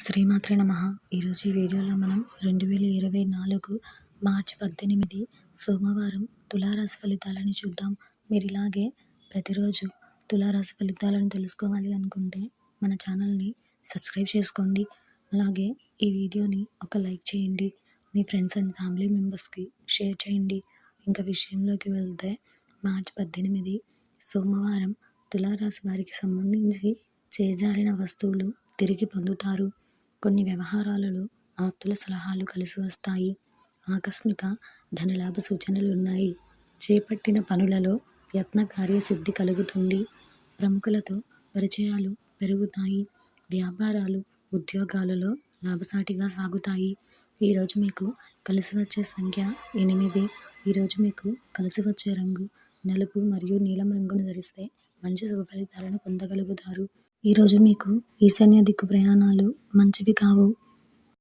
శ్రీమాత్రే నమః. ఈరోజు ఈ వీడియోలో మనం 2024 మార్చి 18 సోమవారం తులారాశి ఫలితాలని చూద్దాం. మీరు ఇలాగే ప్రతిరోజు తులారాశి ఫలితాలను తెలుసుకోవాలి అనుకుంటే మన ఛానల్ని సబ్స్క్రైబ్ చేసుకోండి. అలాగే ఈ వీడియోని ఒక లైక్ చేయండి. మీ ఫ్రెండ్స్ అండ్ ఫ్యామిలీ మెంబర్స్కి షేర్ చేయండి. ఇంకా విషయంలోకి వెళ్తే మార్చి 18 సోమవారం తులారాశి వారికి సంబంధించి చేజారిన వస్తువులు తిరిగి పొందుతారు. కొన్ని వ్యవహారాలలో ఆప్తుల సలహాలు కలిసి వస్తాయి. ఆకస్మిక ధనలాభ సూచనలు ఉన్నాయి. చేపట్టిన పనులలో యత్న కార్యసిద్ధి కలుగుతుంది. ప్రముఖులతో పరిచయాలు పెరుగుతాయి. వ్యాపారాలు ఉద్యోగాలలో లాభసాటిగా సాగుతాయి. ఈరోజు మీకు కలిసి వచ్చే సంఖ్య 8. ఈరోజు మీకు కలిసి వచ్చే రంగు నలుపు మరియు నీలం రంగును ధరిస్తే మంచి శుభ ఫలితాలను పొందగలుగుతారు. ఈరోజు మీకు ఈశాన్య దిక్కు ప్రయాణాలు మంచివి కావు.